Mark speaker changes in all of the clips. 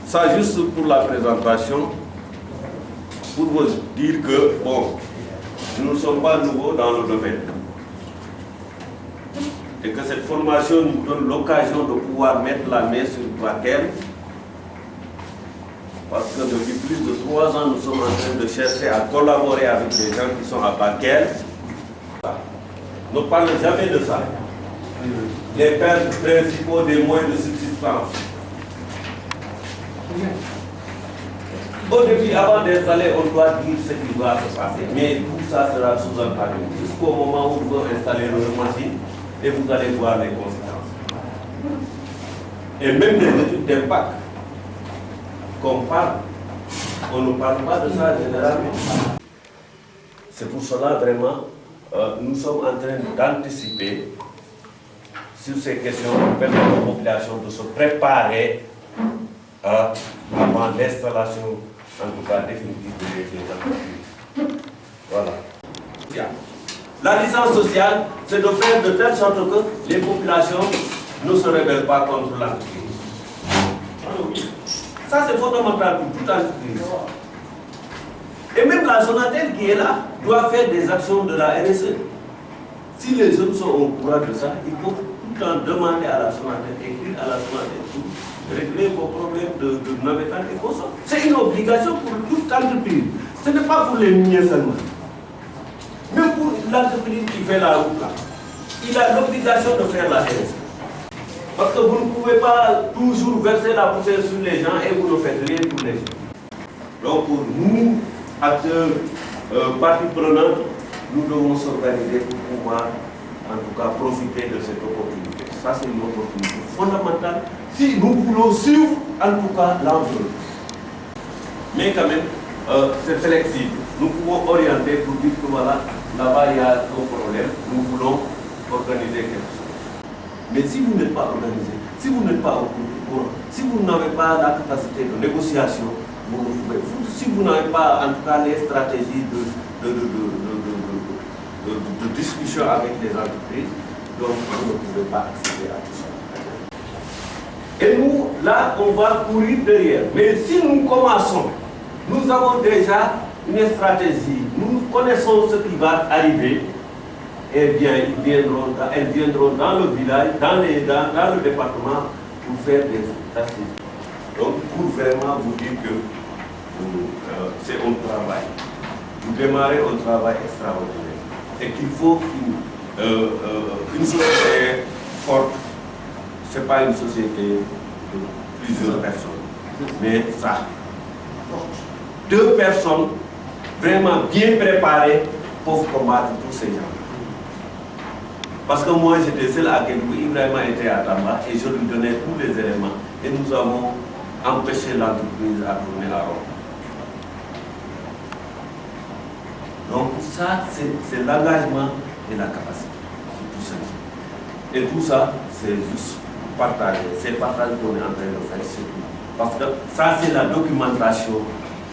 Speaker 1: Ça, juste pour la présentation, pour vous dire que, bon, nous ne sommes pas nouveaux dans le domaine. Et que cette formation nous donne l'occasion de pouvoir mettre la main sur Bakel. Parce que depuis plus de 3 ans, nous sommes en train de chercher à collaborer avec les gens qui sont à Bakel. Ne parlez jamais de ça. Les pères principaux des moyens de subsistance. Au début, avant d'installer, on doit dire ce qui va se passer. Mais tout ça sera sous-entendu. Jusqu'au moment où vous installez une machine et vous allez voir les conséquences. Et même les études d'impact qu'on parle, on ne parle pas de ça généralement. C'est pour cela vraiment, nous sommes en train d'anticiper sur ces questions pour permettre aux populations de se préparer avant l'installation, en tout cas définitive, des entreprises. Voilà. La licence sociale, c'est de faire de telle sorte que les populations ne se rebellent pas contre l'entreprise. Ça, c'est fondamental pour toute entreprise. Et même la Sonatel qui est là doit faire des actions de la RSE. Si les jeunes sont au courant de ça, il faut tout le temps demander à la Sonatel, écrire à la Sonatel pour régler vos problèmes de navettage et consommation. C'est une obligation pour toute entreprise. Ce n'est pas pour les miniers seulement. Même pour l'entreprise qui fait la route là, il a l'obligation de faire la RSE. Parce que vous ne pouvez pas toujours verser la poussière sur les gens et vous ne faites rien pour les gens. Donc pour nous, acteurs, parties prenantes, nous devons s'organiser pour pouvoir en tout cas profiter de cette opportunité. Ça c'est une opportunité fondamentale si nous voulons suivre en tout cas l'enjeu. Mais quand même, c'est flexible. Nous pouvons orienter pour dire que voilà, là-bas il y a un problème, nous voulons organiser quelque chose. Mais si vous n'êtes pas organisé, si vous n'êtes pas au courant, si vous n'avez pas la capacité de négociation, si vous n'avez pas en tout cas les stratégies de discussion avec les entreprises, donc vous ne pouvez pas accéder à tout ça. Et nous, là, on va courir derrière. Mais si nous commençons, nous avons déjà une stratégie, nous connaissons ce qui va arriver. Eh bien, elles viendront dans le village, dans le département, pour faire des statistiques. Donc, pour vraiment vous dire que c'est un travail. Vous démarrez un travail extraordinaire. Et qu'il faut qu'une société forte, ce n'est pas une société de plusieurs personnes, mais ça. 2 personnes vraiment bien préparées pour combattre tous ces gens. Parce que moi, j'étais seul à Kédougou, Ibrahima était à Tamba et je lui donnais tous les éléments. Et nous avons empêché l'entreprise à tourner à rond. Donc ça, c'est l'engagement et la capacité. Tout ça. Et tout ça, c'est juste partager. C'est le partage qu'on est en train de faire surtout. Parce que ça, c'est la documentation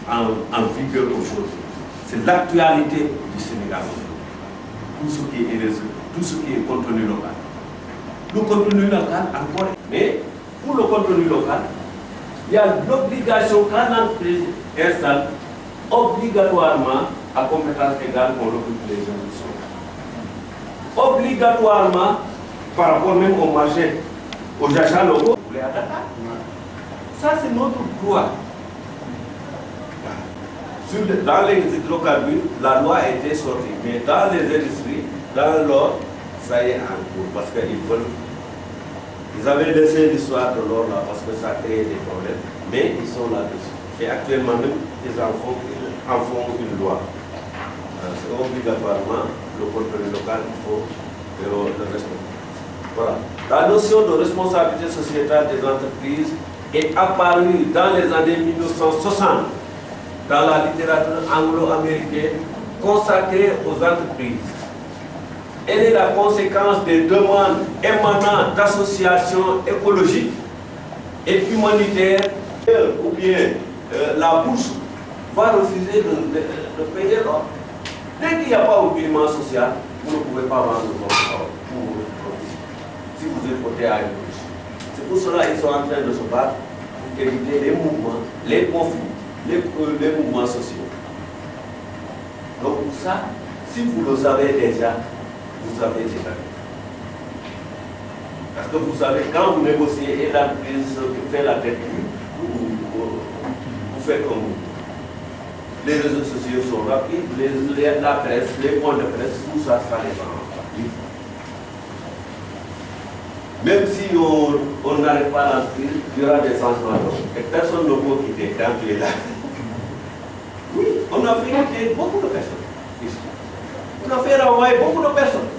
Speaker 1: en vigueur aujourd'hui. C'est l'actualité du Sénégal aujourd'hui. Tout ce qui est RSE, tout ce qui est contenu local. Le contenu local encore. Mais pour le contenu local, il y a l'obligation quand l'entreprise installe obligatoirement à compétence égale qu'on recrute les gens qui sont là. Obligatoirement par rapport même au marché, aux achats locaux, vous les à Dakar. Ça c'est notre droit. Dans les hydrocarbures, la loi a été sortie, mais dans les industries, dans l'or, ça y est en cours, parce qu'ils veulent. Ils avaient laissé l'histoire de l'or là, parce que ça créait des problèmes, mais ils sont là-dessus. Et actuellement même, ils en font une loi. C'est obligatoirement le contenu local, il faut le respecter. Voilà. La notion de responsabilité sociétale des entreprises est apparue dans les années 1960 dans la littérature anglo-américaine consacrée aux entreprises. Elle est la conséquence des demandes émanant d'associations écologiques et humanitaires, ou bien la bourse va refuser de payer l'or. Dès qu'il n'y a pas de paiement social, vous ne pouvez pas vendre votre or pour votre produit. Si vous êtes côté à une bourse. C'est pour cela qu'ils sont en train de se battre éviter les mouvements, les conflits, les mouvements sociaux. Donc pour ça, si vous le savez déjà, vous avez déjà fait. Parce que vous savez, quand vous négociez et l'entreprise fait la tête, vous faites comme vous. Les réseaux sociaux sont rapides, la presse, les points de presse, tout ça, ça les rend rapides. Même si on n'arrête pas l'entreprise, il y aura des changements. Et personne ne peut quitter quand tu es là. Oui, on a fait quitter beaucoup de personnes ici. On a fait renvoyer beaucoup de personnes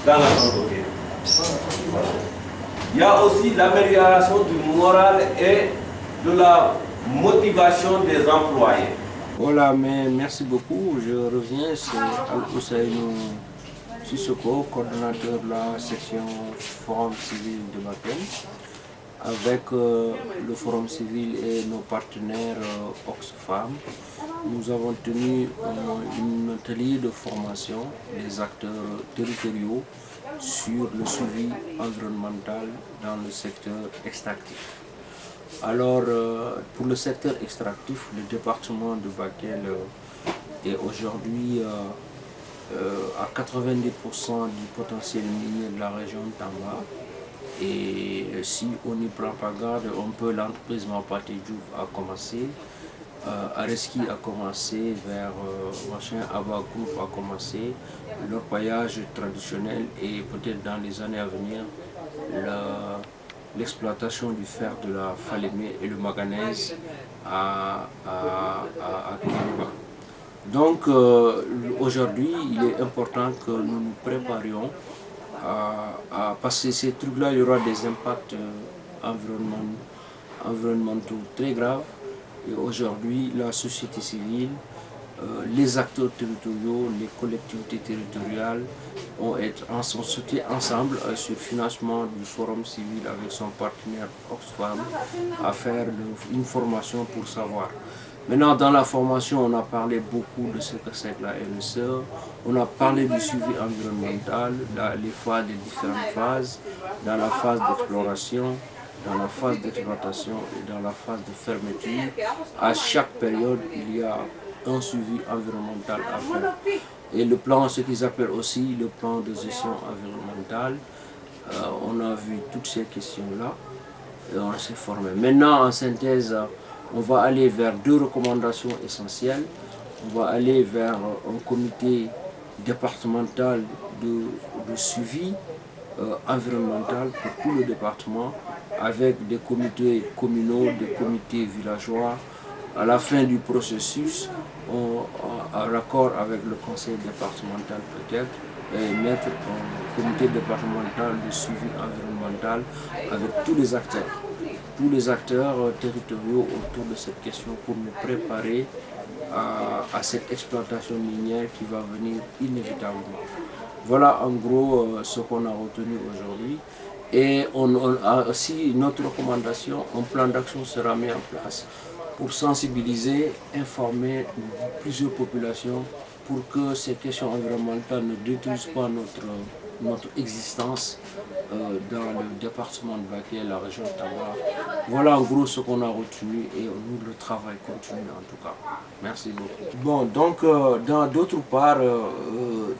Speaker 1: dans la santé. Il y a aussi l'amélioration du moral et de la motivation des employés.
Speaker 2: Voilà, mais merci beaucoup. Je reviens, c'est Al-Ousseinou Sissoko, coordonnateur de la section Forum Civil de Bakel, avec le Forum Civil et nos partenaires Oxfam. Nous avons tenu un atelier de formation des acteurs territoriaux sur le suivi environnemental dans le secteur extractif. Alors, pour le secteur extractif, le département de Bakel est aujourd'hui à 90% du potentiel minier de la région de Tamba. Et si on n'y prend pas garde, l'entreprise Mapate Diouf a commencé, Areski a commencé, vers Abba Group a commencé, leur paillage traditionnel et peut-être dans les années à venir, l'exploitation du fer de la Falémé et le manganèse à Kéniba. Donc aujourd'hui, il est important que nous nous préparions à passer ces trucs-là. Il y aura des impacts environnementaux très graves. Et aujourd'hui, la société civile, les acteurs territoriaux, les collectivités territoriales sont sautés ensemble sur le financement du Forum civil avec son partenaire Oxfam à faire une formation pour savoir. Maintenant, dans la formation, on a parlé beaucoup de ce que c'est que la RSE, on a parlé du suivi environnemental, les différentes phases, dans la phase d'exploration, dans la phase d'exploitation et dans la phase de fermeture. À chaque période, il y a un suivi environnemental à faire. Et le plan, ce qu'ils appellent aussi le plan de gestion environnementale, on a vu toutes ces questions-là et on s'est formé. Maintenant, en synthèse, on va aller vers deux recommandations essentielles. On va aller vers un comité départemental de suivi environnemental pour tout le département, avec des comités communaux, des comités villageois. À la fin du processus, en accord avec le conseil départemental peut-être, et mettre un comité départemental de suivi environnemental avec tous les acteurs territoriaux autour de cette question pour nous préparer à cette exploitation minière qui va venir inévitablement. Voilà en gros ce qu'on a retenu aujourd'hui. Et on a aussi notre recommandation, un plan d'action sera mis en place pour sensibiliser, informer plusieurs populations pour que ces questions environnementales ne détruisent pas notre existence dans le département de Bakel, la région de Tamba. Voilà en gros ce qu'on a retenu et nous, le travail continue en tout cas. Merci beaucoup. Bon, donc d'autre part,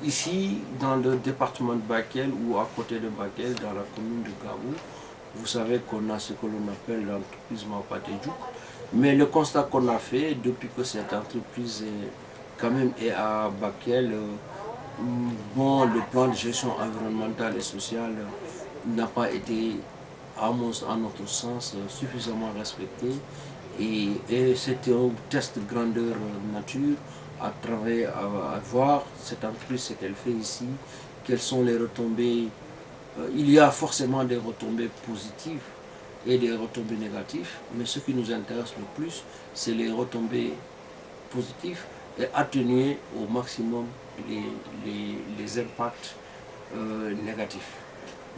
Speaker 2: ici dans le département de Bakel ou à côté de Bakel, dans la commune de Gabou, vous savez qu'on a ce que l'on appelle l'entreprise Mapate Diouf. Mais le constat qu'on a fait depuis que cette entreprise est à Bakel, le plan de gestion environnementale et sociale n'a pas été, à notre sens, suffisamment respecté. Et c'était un test de grandeur nature à voir cette entreprise, ce qu'elle fait ici, quelles sont les retombées. Il y a forcément des retombées positives et des retombées négatives, mais ce qui nous intéresse le plus, c'est les retombées positives et atténuer au maximum les impacts négatifs.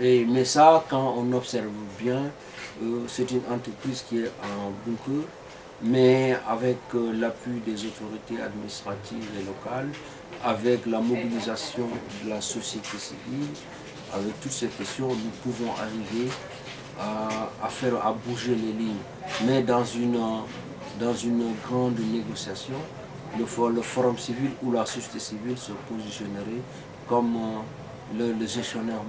Speaker 2: Mais ça, quand on observe bien, c'est une entreprise qui est en bunker, mais avec l'appui des autorités administratives et locales, avec la mobilisation de la société civile, avec toutes ces questions, nous pouvons arriver à bouger les lignes. Mais dans une grande négociation, le forum civil ou la société civile se positionnerait comme le gestionnaire,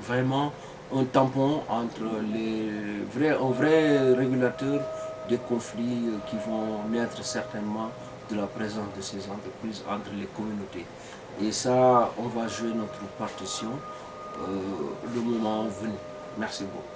Speaker 2: vraiment un tampon entre un vrai régulateur des conflits qui vont naître certainement de la présence de ces entreprises entre les communautés. Et ça, on va jouer notre partition le moment venu. Merci beaucoup.